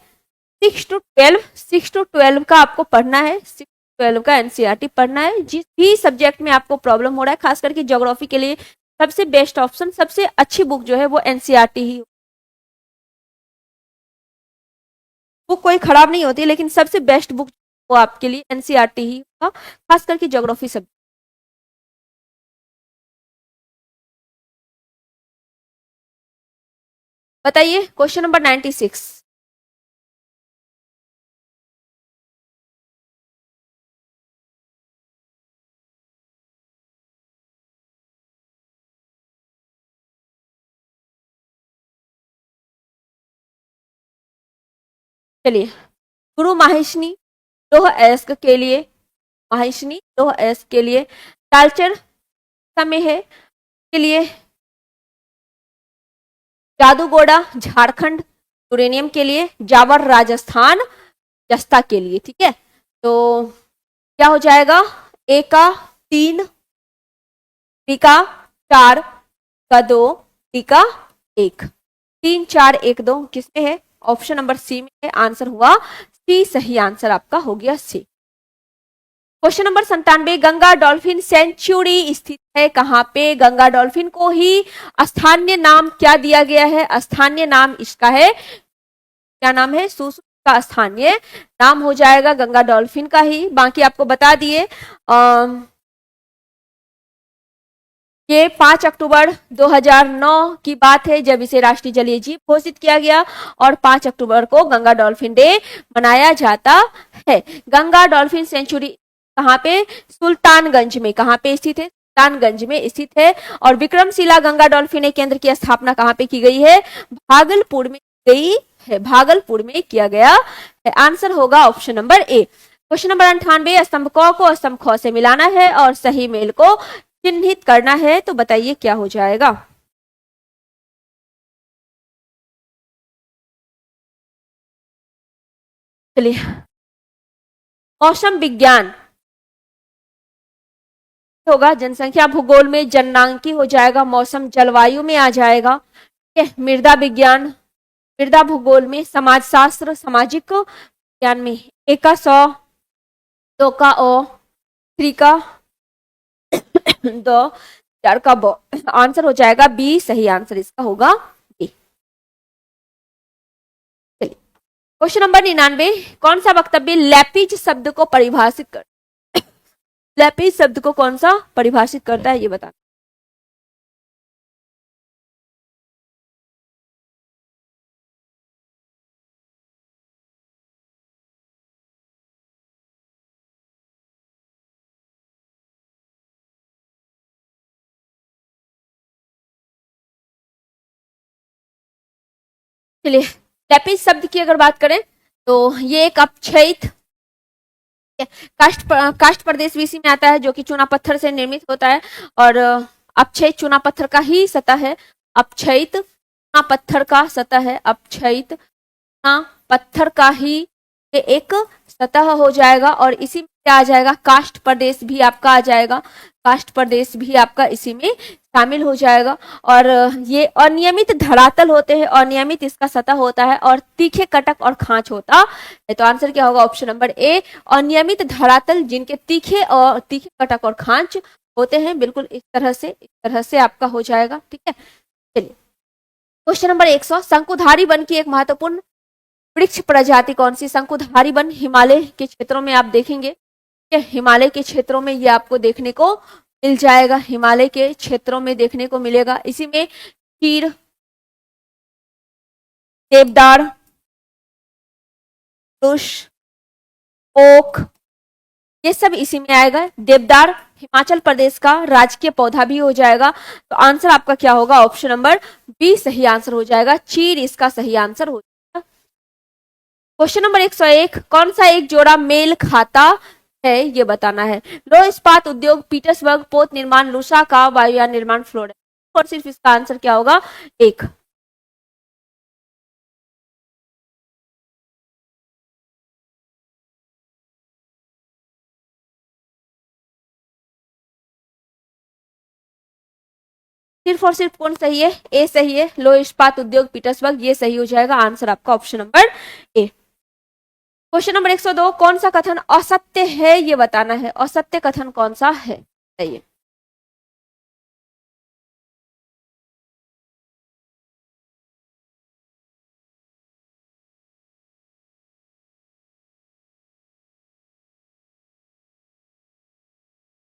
6 to 12 का आपको पढ़ना है, 6 to 12 का एनसीईआरटी पढ़ना है। जिस भी सब्जेक्ट में आपको प्रॉब्लम हो रहा है, खास करके ज्योग्राफी के लिए सबसे बेस्ट ऑप्शन, सबसे अच्छी बुक जो है वो एनसीईआरटी ही। बुक कोई खराब नहीं होती, लेकिन सबसे बेस्ट बुक वो आपके लिए एनसीईआरटी ही होगा, खास करके ज्योग्राफी सब। बताइए क्वेश्चन नंबर 96। चलिए, गुरु माहिष्णी लोह अयस्क के लिए, माहिष्णी लोह अयस्क के लिए, तालचर समय है के लिए, जादूगोड़ा झारखंड यूरेनियम के लिए, जावर राजस्थान जस्ता के लिए। ठीक है, तो क्या हो जाएगा? ए का 3, बी का 4, का 2, डी का 1। 3 4 1 2 किसमें है? ऑप्शन नंबर सी में है। आंसर हुआ सी सही आंसर आपका हो गया C. Question number 97, Ganga dolphin sanctuary स्थित है कहां पे? गंगा डॉल्फिन को ही स्थानीय नाम क्या दिया गया है? स्थानीय नाम इसका है, क्या नाम है? सुसु का स्थानीय नाम हो जाएगा गंगा डॉल्फिन का ही। बाकी आपको बता दिए, ये 5 अक्टूबर 2009 की बात है जब इसे राष्ट्रीय जलीय जीव घोषित किया गया और 5 अक्टूबर को गंगा डॉल्फिन डे मनाया जाता है। गंगा डॉल्फिन सेंचुरी कहाँ पे? सुल्तानगंज में। कहाँ पे स्थित है? सुल्तानगंज में स्थित है। और विक्रमशिला गंगा डॉल्फिन केंद्र की स्थापना कहाँ पे की गई है? भागलपुर में गई है, भागलपुर में किया गया है। आंसर होगा option number A. Question number 98, स्तंभ क को स्तंभ ख से मिलाना है और सही मेल को चिन्हित करना है। तो बताइए क्या हो जाएगा। चलिए, मौसम विज्ञान होगा, जनसंख्या भूगोल में जननांकी हो जाएगा, मौसम जलवायु में आ जाएगा। ठीक है, मृदा विज्ञान, मृदा भूगोल में, समाजशास्त्र सामाजिक विज्ञान में, एक का 100, 2 का ओ, 3 का 2, 4 का बो। आंसर हो जाएगा बी सही आंसर इसका होगा बी। चलिए, क्वेश्चन नंबर 99, कौन सा वक्तव्य लैपिज शब्द को परिभाषित कर, लैपिज शब्द को कौन सा परिभाषित करता है ये बता। चलिए, लैपिज शब्द की अगर बात करें तो ये एक अपछयित काष्ठ प्रदेश भी इसी में आता है, जो कि चूना पत्थर से निर्मित होता है और अपक्षयित चूना पत्थर का ही सतह है। अपक्षयित चूना पत्थर का सतह है, अपक्षयित चूना पत्थर का ही ये एक सतह हो जाएगा और इसी में क्या आ जाएगा, काष्ठ प्रदेश भी आपका आ जाएगा, काष्ठ प्रदेश भी आपका इसी में शामिल हो जाएगा। और ये अनियमित धरातल होते हैं, अनियमित इसका सतह होता है और तीखे कटक और खांच होता है। तो आंसर क्या होगा, ऑप्शन नंबर ए, अनियमित धरातल जिनके तीखे कटक और खांच होते हैं, बिल्कुल इस तरह से आपका हो जाएगा। ठीक है, चलिए क्वेश्चन नंबर 100, शंकुधारी वन की एक महत्वपूर्ण वृक्ष प्रजाति कौन सी। शंकुधारी वन हिमालय के क्षेत्रों में आप देखेंगे, हिमालय के क्षेत्रों में ये आपको देखने को मिल जाएगा, हिमालय के क्षेत्रों में देखने को मिलेगा। इसी में चीड़, देवदार, पुरुष, ओक, ये सब इसी में आएगा। देवदार हिमाचल प्रदेश का राजकीय पौधा भी हो जाएगा। तो आंसर आपका क्या होगा, ऑप्शन नंबर बी सही आंसर हो जाएगा, चीड़ इसका सही आंसर हो जाएगा। क्वेश्चन नंबर 101, कौन सा एक जोड़ा मेल खाता है, ये बताना है। लो इस्पात उद्योग, पीटर्सबर्ग पोत निर्माण, लूसा का वायुयान निर्माण, फ्लोरेंस, और सिर्फ इसका आंसर क्या होगा, एक। सिर्फ और सिर्फ कौन सही है, ए सही है। लो इस्पात उद्योग पीटर्सबर्ग, ये सही हो जाएगा, आंसर आपका option number A. Question number 102, कौन सा कथन असत्य है, ये बताना है। असत्य कथन कौन सा है, बताइए।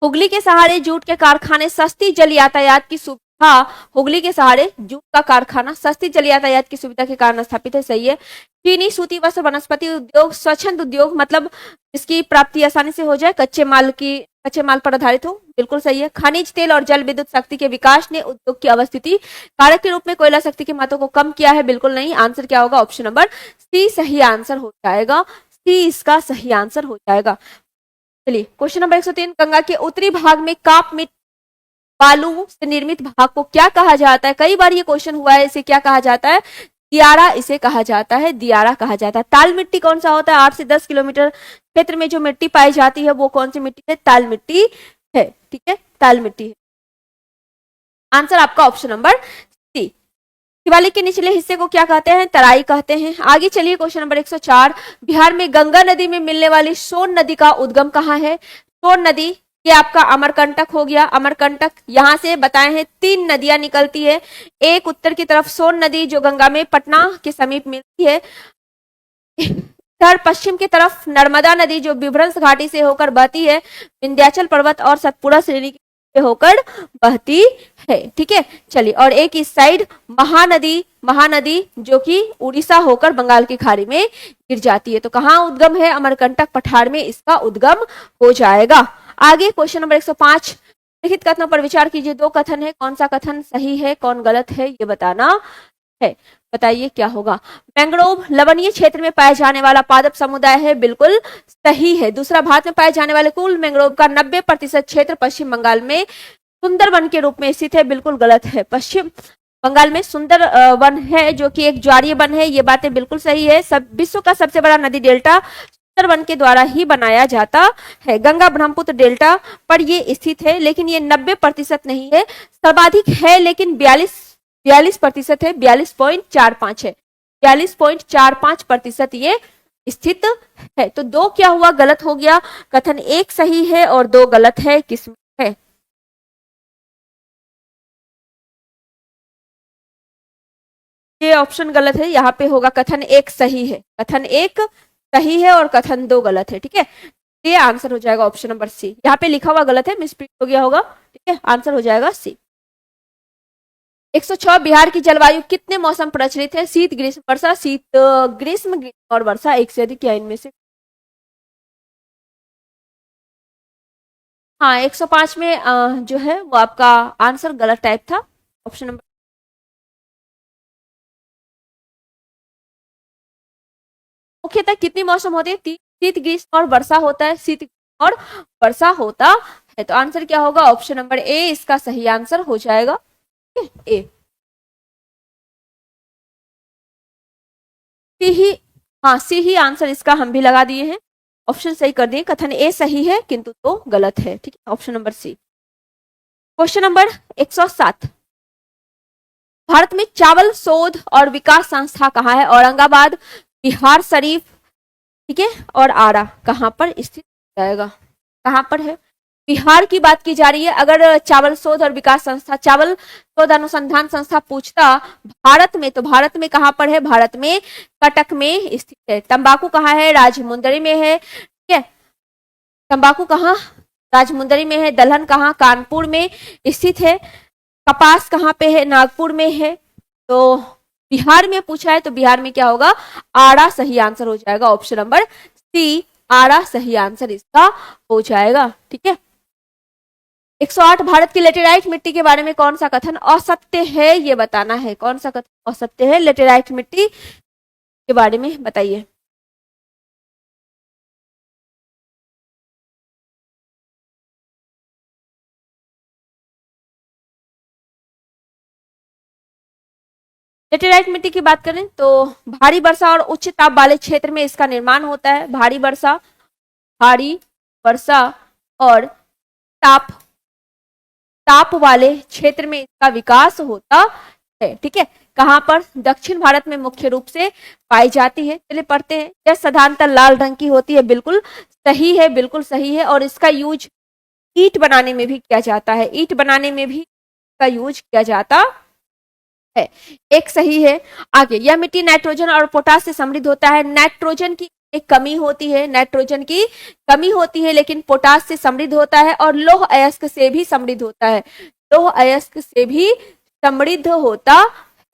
हुगली के सहारे जूट के कारखाने सस्ती जल यातायात की सुविधा, हुगली के सहारे जूट का कारखाना सस्ती जल यातायात की सुविधा के कारण स्थापित है, सही है। चीनी, सूती वस्त्र, वनस्पति उद्योग, स्वच्छंद उद्योग, मतलब इसकी प्राप्ति आसानी से हो जाए, कच्चे माल पर आधारित हो, बिल्कुल सही है। खनिज तेल और जल विद्युत शक्ति के विकास ने उद्योग की अवस्थिति कारक के रूप में कोयला शक्ति के महत्व को कम किया है, बिल्कुल नहीं। आंसर क्या होगा, ऑप्शन नंबर सी सही आंसर हो जाएगा, सी इसका सही आंसर हो जाएगा। चलिए क्वेश्चन नंबर 103, गंगा के उत्तरी भाग में काप मिट बालू से निर्मित भाग को क्या कहा जाता है। कई बार ये क्वेश्चन हुआ है, इसे क्या कहा जाता है, दियारा इसे कहा जाता है, दियारा कहा जाता है। ताल मिट्टी कौन सा होता है, 8 से 10 किलोमीटर क्षेत्र में जो मिट्टी पाई जाती है वो कौन सी मिट्टी है, ताल मिट्टी है। ठीक है, ताल मिट्टी है, आंसर आपका ऑप्शन नंबर सी। शिवालिक के निचले हिस्से को क्या कहते हैं, तराई कहते हैं। आगे चलिए क्वेश्चन नंबर 104, बिहार में गंगा नदी में मिलने वाली सोन नदी का उद्गम कहाँ है। सोन नदी ये आपका अमरकंटक हो गया, अमरकंटक यहां से बताए हैं 3 नदियां निकलती है। एक उत्तर की तरफ सोन नदी जो गंगा में पटना के समीप मिलती है, इधर पश्चिम की तरफ नर्मदा नदी जो विभ्रंश घाटी से होकर बहती है, विंध्याचल पर्वत और सतपुड़ा श्रेणी से होकर बहती है। ठीक है, चलिए, और एक इस साइड महानदी जो कि उड़ीसा होकर बंगाल की खाड़ी में गिर जाती है। तो कहाँ उद्गम है, अमरकंटक पठार में इसका उद्गम हो जाएगा। आगे क्वेश्चन नंबर 105, लिखित कथनों पर विचार कीजिए। 2 कथन है, कौन सा कथन सही है कौन गलत है, ये बताना है। बताइए क्या होगा। मैंग्रोव लवणीय क्षेत्र में पाए जाने वाला पादप समुदाय है, बिल्कुल सही है। दूसरा, भारत में पाए जाने वाले कुल मैंग्रोव का 90% क्षेत्र पश्चिम बंगाल में सुंदरवन के रूप में स्थित है, बिल्कुल गलत है। पश्चिम बंगाल में सुंदर वन है जो कि एक ज्वारीय वन है, ये बातें बिल्कुल सही है। विश्व का सबसे बड़ा नदी डेल्टा सुंदरवन के द्वारा ही बनाया जाता है। गंगा ब्रह्मपुत्र डेल्टा पर ये स्थित है, लेकिन ये 90% नहीं है, सर्वाधिक है लेकिन 42% है, 42.45 है, 42.45% ये स्थित है। तो 2 क्या हुआ, गलत हो गया। कथन 1 सही है और 2 गलत है, किसमें है, ये ऑप्शन गलत है, यहाँ पे होगा कथन 1 सही है, कथन 1 सही है और कथन 2 गलत है। ठीक है, ये आंसर हो जाएगा ऑप्शन नंबर सी। यहाँ पे लिखा हुआ गलत है, मिसप्रिंट हो गया होगा। ठीक है, आंसर हो जाएगा सी। 106, बिहार की जलवायु कितने मौसम प्रचलित है, शीत, ग्रीष्म, वर्षा, शीत, ग्रीष्म और वर्षा, एक से अधिक या इनमें से। हाँ, 105 में जो है वो आपका आंसर गलत टाइप था, ऑप्शन नंबर मुख्यतः कितनी मौसम होती है? शीत ग्रीष्म और वर्षा होता है, शीत और वर्षा होता है। तो आंसर क्या होगा? ऑप्शन नंबर ए इसका सही आंसर हो जाएगा, ए। सी ही, हाँ सी ही आंसर इसका हम भी लगा दिए हैं, ऑप्शन सही कर दिए। कथन ए सही है किंतु तो गलत है, ठीक है, option number C. Question number 107, Bharat में चावल शोध और विकास संस्था कहाँ है? औरंगाबाद, बिहार शरीफ, ठीक है, और आरा कहाँ पर स्थित जाएगा? कहाँ पर है? बिहार की बात की जा रही है। अगर चावल शोध और विकास संस्था, चावल शोध अनुसंधान संस्था पूछता भारत में, तो भारत में कहाँ पर है? भारत में कटक में स्थित है। तंबाकू कहाँ है? राजमुंदरी में है, ठीक है, तंबाकू कहाँ? राजमुंदरी में है। दलहन कहाँ? कानपुर में स्थित है। कपास कहाँ पे है? नागपुर में है। तो बिहार में पूछा है तो बिहार में क्या होगा? आरा सही आंसर हो जाएगा, ऑप्शन नंबर सी, आरा सही आंसर इसका हो जाएगा, ठीक है। 108, भारत की लेटेराइट मिट्टी के बारे में कौन सा कथन असत्य है? ये बताना है, कौन सा कथन असत्य है लेटेराइट मिट्टी के बारे में, बताइए। लेटेराइट मिट्टी की बात करें तो भारी वर्षा और उच्च ताप वाले क्षेत्र में इसका निर्माण होता है। भारी वर्षा और ताप ताप वाले क्षेत्र में इसका विकास होता है, ठीक है। कहां पर? दक्षिण भारत में मुख्य रूप से पाई जाती है। चलिए पढ़ते हैं। यह साधारणतः लाल रंग की होती है, बिल्कुल सही है, बिल्कुल सही है। और इसका यूज ईंट बनाने में भी किया जाता है, ईंट बनाने में भी इसका यूज किया जाता है, एक सही है। आगे, यह मिट्टी नाइट्रोजन और पोटास से समृद्ध होता है। नाइट्रोजन की एक कमी होती है, नाइट्रोजन की कमी होती है, लेकिन पोटास से समृद्ध होता है और लौह अयस्क से भी समृद्ध होता है, लौह अयस्क से भी समृद्ध होता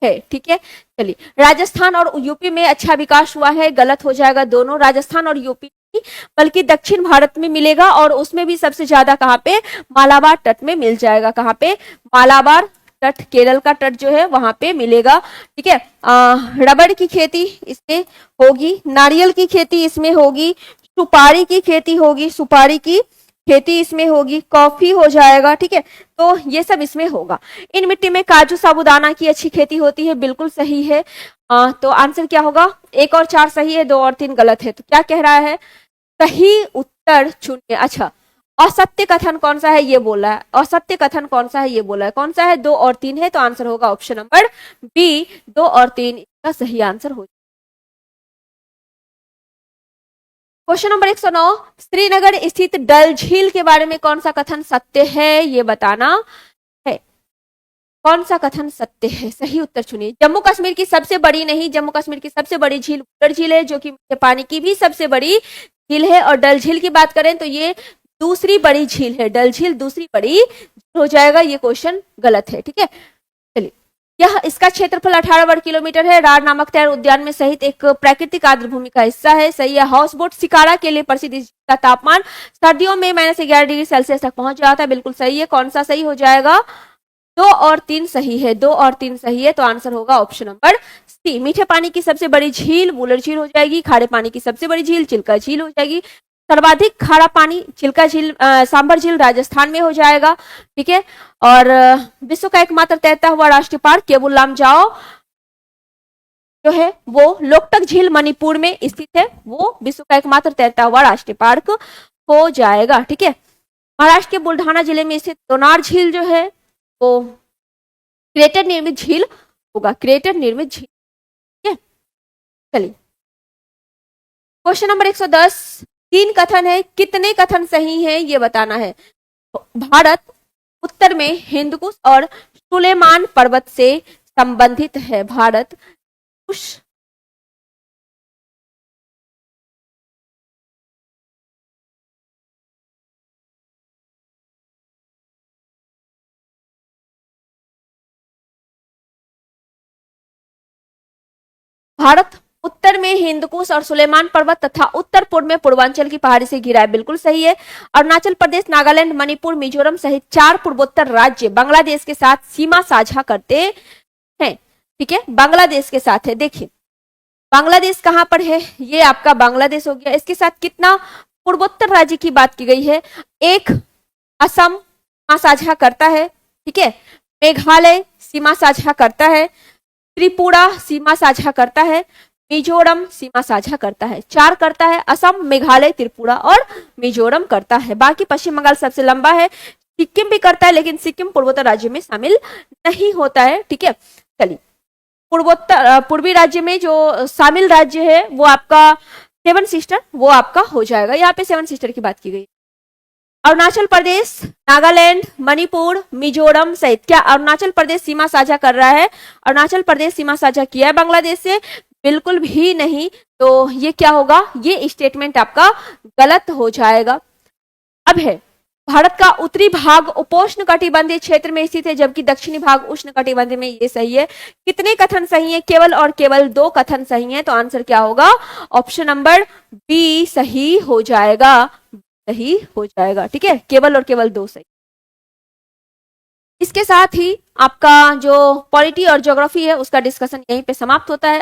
है, ठीक है। चलिए, राजस्थान और यूपी में अच्छा विकास हुआ है, गलत हो जाएगा दोनों, राजस्थान और यूपी, बल्कि दक्षिण भारत में मिलेगा और उसमें भी सबसे ज्यादा कहाँ पे? मालाबार तट में मिल जाएगा। कहाँ पे? मालाबार तट, केरल का तट जो है वहां पे मिलेगा, ठीक है। रबड़ की खेती इसमें होगी, नारियल की खेती इसमें होगी, सुपारी की खेती होगी, सुपारी की खेती इसमें होगी, कॉफी हो जाएगा, ठीक है। तो ये सब इसमें होगा। इन मिट्टी में काजू साबूदाना की अच्छी खेती होती है, बिल्कुल सही है। तो आंसर क्या होगा? 1 और 4 सही है, 2 और 3 गलत है। तो क्या कह रहा है? सही उत्तर चुनिए। अच्छा, असत्य कथन कौन सा है ये बोला है, असत्य कथन कौन सा है ये बोला है, कौन सा है? 2 और 3 है, तो आंसर होगा ऑप्शन नंबर बी, 2 और 3 इसका सही आंसर हो। क्वेश्चन नंबर 109, श्रीनगर स्थित डल झील के बारे में कौन सा कथन सत्य है ये बताना है। कौन सा कथन सत्य है? सही उत्तर चुनिए। जम्मू कश्मीर की सबसे बड़ी नहीं, जम्मू कश्मीर की सबसे बड़ी झील वुलर झील है, जो कि पानी की भी सबसे बड़ी झील है। और डल झील की बात करें तो ये दूसरी बड़ी झील है, डल झील दूसरी बड़ी हो जाएगा, ये क्वेश्चन गलत है, ठीक है। चलिए, यह इसका क्षेत्रफल 18 वर्ग किलोमीटर है। रार नामक तैर उद्यान में सहित एक प्राकृतिक आर्द्र भूमि का हिस्सा है, सही है। हाउस बोट शिकारा के लिए प्रसिद्ध, इसका तापमान सर्दियों में -11 डिग्री सेल्सियस तक पहुंच जाता है, बिल्कुल सही है। कौन सा सही हो जाएगा? 2 और 3 सही है, 2 और 3 सही है, तो आंसर होगा ऑप्शन नंबर सी। मीठे पानी की सबसे बड़ी झील वुलर झील हो जाएगी, खारे पानी की सबसे बड़ी झील चिल्का झील हो जाएगी। सर्वाधिक खारा पानी चिल्का झील, सांबर झील राजस्थान में हो जाएगा, ठीक है। और विश्व का एकमात्र तैरता हुआ राष्ट्रीय पार्क केबुल लामजाओ जो है वो लोकटक झील मणिपुर में स्थित है, वो विश्व का एकमात्र तैरता हुआ राष्ट्रीय पार्क हो जाएगा, ठीक है। महाराष्ट्र के बुल्ढाना जिले में स्थित दोनार झील जो है वो क्रेटर निर्मित झील होगा, क्रेटर निर्मित झील, ठीक है। चलिए, क्वेश्चन नंबर 110, 3 कथन है, कितने कथन सही हैं ये बताना है। भारत उत्तर में हिंदकुश और सुलेमान पर्वत से संबंधित है। भारत कुश भारत उत्तर में हिंदकुश और सुलेमान पर्वत तथा उत्तर पूर्व में पूर्वांचल की पहाड़ी से घिरा है, बिल्कुल सही है। अरुणाचल प्रदेश, नागालैंड, मणिपुर, मिजोरम सहित 4 पूर्वोत्तर राज्य बांग्लादेश के साथ सीमा साझा करते हैं, ठीक है, बांग्लादेश के साथ है। देखिए, बांग्लादेश कहाँ पर है, ये आपका बांग्लादेश हो गया। इसके साथ कितना पूर्वोत्तर राज्य की बात की गई है, एक असम सीमा साझा करता है, ठीक है, मेघालय सीमा साझा करता है, त्रिपुरा सीमा साझा करता है, मिजोरम सीमा साझा करता है। 4 करता है, असम, मेघालय, त्रिपुरा और मिजोरम करता है। बाकी पश्चिम बंगाल सबसे लंबा है, सिक्किम भी करता है, लेकिन सिक्किम पूर्वोत्तर राज्य में शामिल नहीं होता है, ठीक है। चलिए, पूर्वी राज्य में जो शामिल राज्य है वो आपका 7 सिस्टर, वो आपका हो जाएगा। यहाँ पे 7 सिस्टर की बात की गई। अरुणाचल प्रदेश, नागालैंड, मणिपुर, मिजोरम सहित, क्या अरुणाचल प्रदेश सीमा साझा कर रहा है? अरुणाचल प्रदेश सीमा साझा किया है बांग्लादेश से? बिल्कुल भी नहीं। तो ये क्या होगा, ये स्टेटमेंट आपका गलत हो जाएगा। अब है, भारत का उत्तरी भाग उपोष्ण कटिबंधीय क्षेत्र में स्थित है, जबकि दक्षिणी भाग उष्ण कटिबंधीय में। ये सही है। कितने कथन सही है? केवल और केवल 2 कथन सही है। तो आंसर क्या होगा? ऑप्शन नंबर बी सही हो जाएगा, सही हो जाएगा, ठीक है। केवल और केवल 2 सही। इसके साथ ही आपका जो पॉलिटी और ज्योग्राफी है उसका डिस्कशन यहीं पे समाप्त होता है।